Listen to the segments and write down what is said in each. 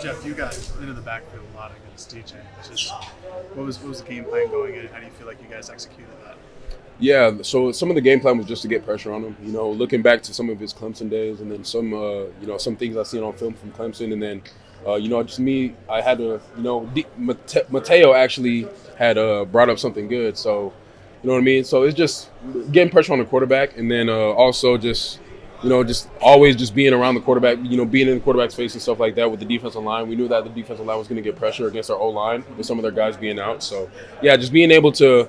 Jeff, you got into the backfield a lot against DJ. Just what was the game plan going in? How do you feel like you guys executed that? Yeah, so some of the game plan was just to get pressure on him. Looking back to some of his Clemson days, and then some things I've seen on film from Clemson, and then just me. I had to, Mateo actually had brought up something good, so you know what I mean. So it's just getting pressure on the quarterback, and then also just always just being around the quarterback, being in the quarterback's face and stuff like that with the defensive line. We knew that the defensive line was going to get pressure against our O-line with some of their guys being out. So, yeah, just being able to,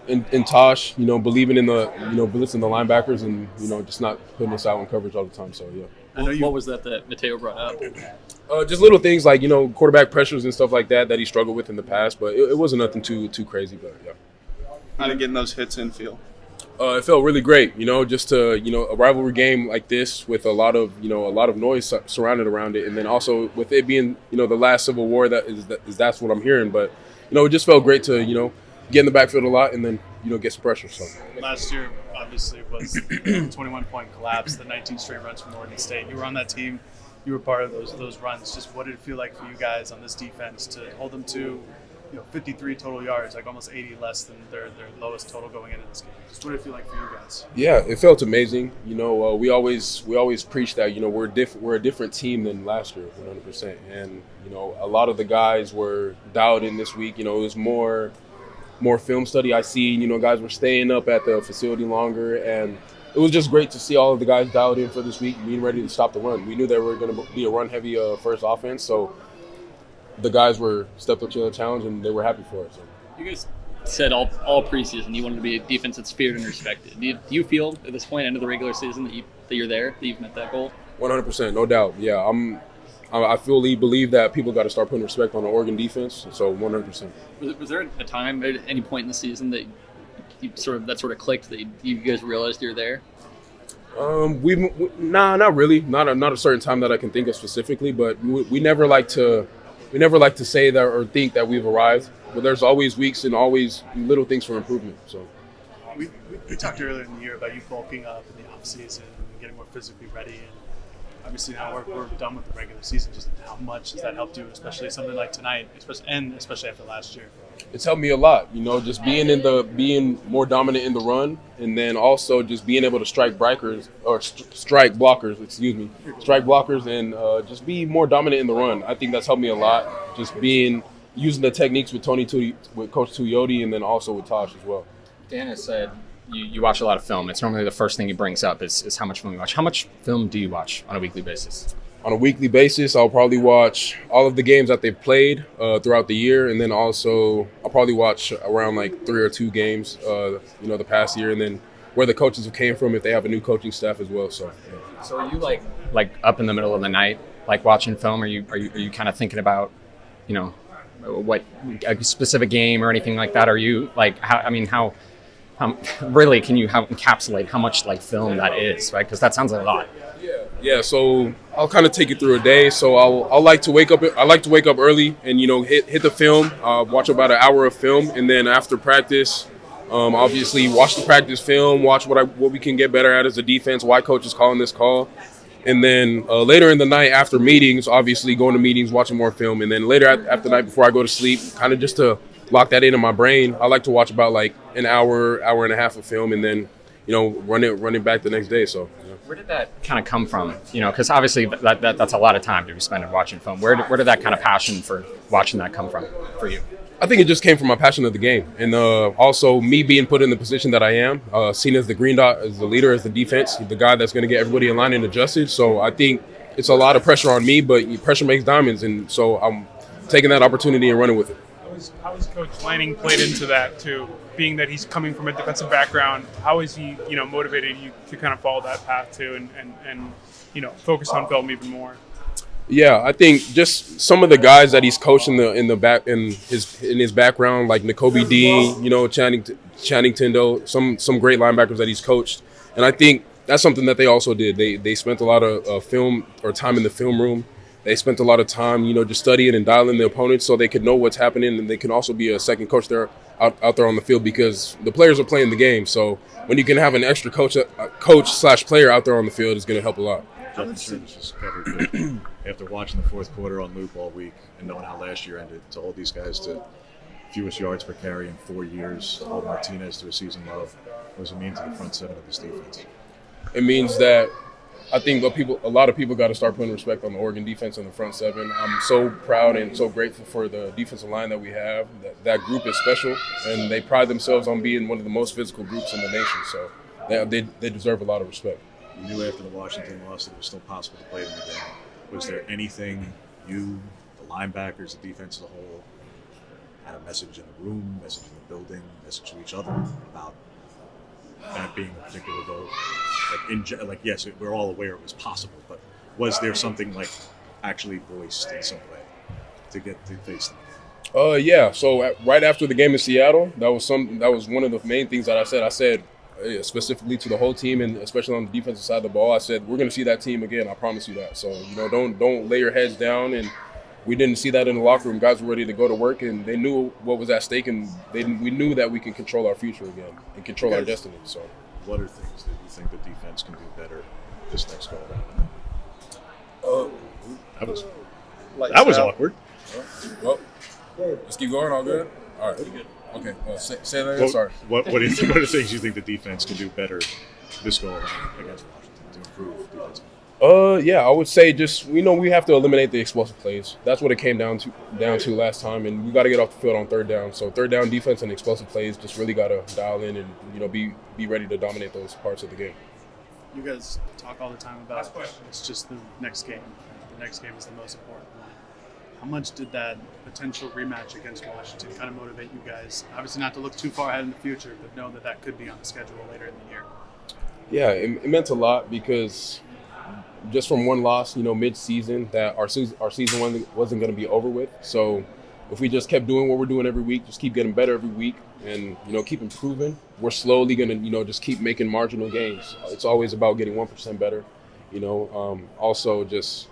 in Tosh, believing in the, blitzing the linebackers and, just not putting us out in coverage all the time. So, yeah. What was that Mateo brought up? Just little things like, quarterback pressures and stuff like that he struggled with in the past. But it wasn't nothing too crazy, but, yeah. How did getting those hits in feel? It felt really great, just to, a rivalry game like this with a lot of noise surrounded around it. And then also with it being, the last Civil War, that's what I'm hearing. But, it just felt great to, get in the backfield a lot and then, get some pressure. So last year, obviously, was the 21-point collapse, the 19 straight runs from Oregon State. You were on that team. You were part of those runs. Just what did it feel like for you guys on this defense to hold them to 53 total yards, like almost 80 less than their lowest total going into this game? Just what did it feel like for you guys? Yeah, it felt amazing. We always preach that we're a different team than last year, 100%. And a lot of the guys were dialed in this week. It was more film study. I see guys were staying up at the facility longer, and it was just great to see all of the guys dialed in for this week, being ready to stop the run. We knew they were going to be a run-heavy first offense, so the guys were stepped up to the challenge, and they were happy for it. So. You guys said all preseason you wanted to be a defense that's feared and respected. Do you feel at this point, end of the regular season, that you're there, that you've met that goal? 100%, no doubt. Yeah, I fully believe that people got to start putting respect on the Oregon defense. So 100%. Was there a time at any point in the season that you sort of clicked, that you guys realized you're there? Not really. Not a certain time that I can think of specifically, but we never like to say that or think that we've arrived. But there's always weeks and always little things for improvement. So we talked earlier in the year about you bulking up in the offseason and getting more physically ready. And obviously now we're done with the regular season. Just how much has that helped you, especially something like tonight, especially after last year? It's helped me a lot. just being more dominant in the run, and then also just being able to strike blockers, and just be more dominant in the run. I think that's helped me a lot. Just using the techniques with with Coach Tuioti, and then also with Tosh as well. Dan has said you watch a lot of film. It's normally the first thing he brings up is how much film you watch. How much film do you watch on a weekly basis? On a weekly basis, I'll probably watch all of the games that they've played throughout the year, and then also I'll probably watch around like 3 or 2 games, the past year, and then where the coaches have came from if they have a new coaching staff as well. So, yeah. So are you like up in the middle of the night, like watching film? Are you kind of thinking about, what a specific game or anything like that? Are you like how really can you encapsulate how much like film that is, right? Because that sounds like a lot. Yeah. So I'll kind of take you through a day. So I like to wake up early and hit the film, watch about an hour of film, and then after practice, obviously watch the practice film, watch what we can get better at as a defense, why coach is calling this call, and then later in the night after meetings, obviously going to meetings, watching more film, and then later after the night before I go to sleep, kind of just to lock that in my brain, I like to watch about like an hour and a half of film, and then run it back the next day. So. Where did that kind of come from? Because obviously that's a lot of time to be spent watching film. Where did that kind of passion for watching that come from for you? I think it just came from my passion of the game, and also me being put in the position that I am, seen as the green dot, as the leader, as the defense, the guy that's going to get everybody in line and adjusted. So I think it's a lot of pressure on me, but pressure makes diamonds, and so I'm taking that opportunity and running with it. How has Coach Lanning played into that too? Being that he's coming from a defensive background, how has he, motivated you to kind of follow that path too, and focus on film even more? Yeah, I think just some of the guys that he's coached in his background, like Nakobe Dean, Channing Tindall, some great linebackers that he's coached, and I think that's something that they also did. They spent a lot of film or time in the film room. They spent a lot of time, just studying and dialing the opponents so they could know what's happening, and they can also be a second coach there out there on the field because the players are playing the game. So when you can have an extra coach/player out there on the field, it's going to help a lot. Jeff, in terms just covered, but after watching the fourth quarter on loop all week and knowing how last year ended, to hold these guys to fewest yards per carry in 4 years, to hold Martinez to a season low, what does it mean to the front seven of this defense? It means that I think a lot of people got to start putting respect on the Oregon defense and the front seven. I'm so proud and so grateful for the defensive line that we have. That group is special, and they pride themselves on being one of the most physical groups in the nation. So they deserve a lot of respect. You knew after the Washington loss that it was still possible to play them again. Was there anything you, the linebackers, the defense as a whole, had a message in the room, message in the building, message to each other about that being a particular goal? Yes, we're all aware it was possible, but was there something actually voiced in some way to get to face them? Yeah. So right after the game in Seattle, that was one of the main things that I said. I said specifically to the whole team, and especially on the defensive side of the ball, I said we're going to see that team again. I promise you that. So don't lay your heads down. And we didn't see that in the locker room. Guys were ready to go to work, and they knew what was at stake, and we knew that we can control our future again and control our destiny. So, what are things that you think the defense can do better this next go around? That was awkward. Well, let's keep going. All good. All right. Good. Okay. Say that again. Sorry. What are the things you think the defense can do better this go around against Washington to improve defense? Yeah, I would say we have to eliminate the explosive plays. That's what it came down to last time, and we got to get off the field on third down. So third down defense and explosive plays just really got to dial in and be ready to dominate those parts of the game. You guys talk all the time about it's just the next game. The next game is the most important one. How much did that potential rematch against Washington kind of motivate you guys? Obviously, not to look too far ahead in the future, but know that could be on the schedule later in the year. Yeah, it meant a lot because just from one loss, mid-season, that our season wasn't going to be over with. So if we just kept doing what we're doing every week, just keep getting better every week, and keep improving, we're slowly going to just keep making marginal gains. It's always about getting 1% better. Also just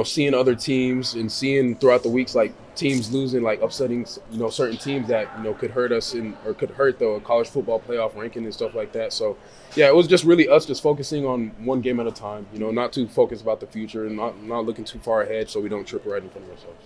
seeing other teams and seeing throughout the weeks teams losing, upsetting certain teams that could hurt us or could hurt the college football playoff ranking and stuff like that. So yeah, it was just really us just focusing on one game at a time. Not too focused about the future and not looking too far ahead so we don't trip right in front of ourselves.